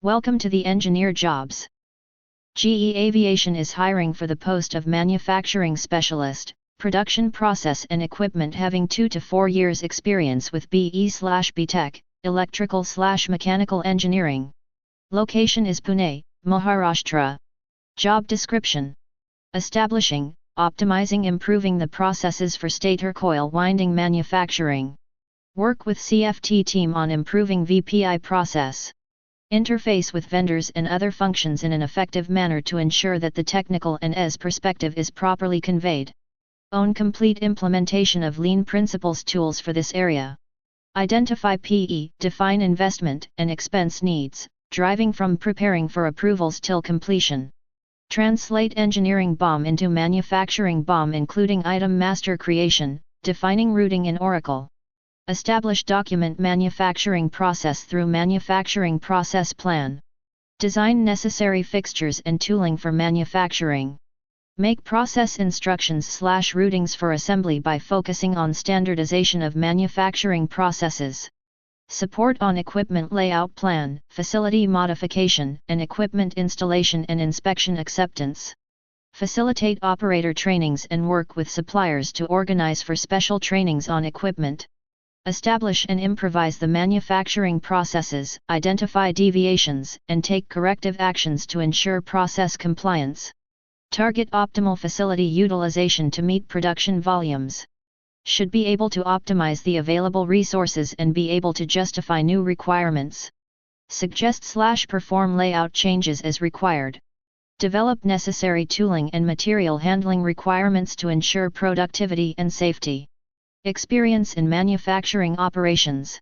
Welcome to the engineer jobs. GE Aviation is hiring for the post of manufacturing specialist, production process and equipment having 2 to 4 years experience with BE/BTech, electrical/mechanical engineering. Location is Pune, Maharashtra. Job description: establishing, optimizing, improving the processes for stator coil winding manufacturing. Work with CFT team on improving VPI process. Interface with vendors and other functions in an effective manner to ensure that the technical and ES perspective is properly conveyed. Own complete implementation of lean principles tools for this area. Identify PE, define investment and expense needs, driving from preparing for approvals till completion. Translate engineering BOM into manufacturing BOM including item master creation, defining routing in Oracle. Establish document manufacturing process through manufacturing process plan. Design necessary fixtures and tooling for manufacturing. Make process instructions/routings for assembly by focusing on standardization of manufacturing processes. Support on equipment layout plan, facility modification, and equipment installation and inspection acceptance. Facilitate operator trainings and work with suppliers to organize for special trainings on equipment. Establish and improvise the manufacturing processes, identify deviations, and take corrective actions to ensure process compliance. Target optimal facility utilization to meet production volumes. Should be able to optimize the available resources and be able to justify new requirements. Suggest/perform layout changes as required. Develop necessary tooling and material handling requirements to ensure productivity and safety. Experience in manufacturing operations.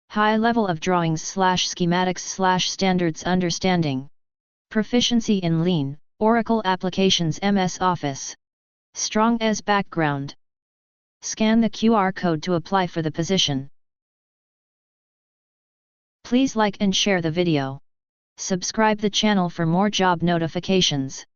High level of drawings/schematics/standards understanding. Proficiency in Lean, Oracle applications MS Office. Strong ES background. Scan the QR code to apply for the position. Please like and share the video. Subscribe the channel for more job notifications.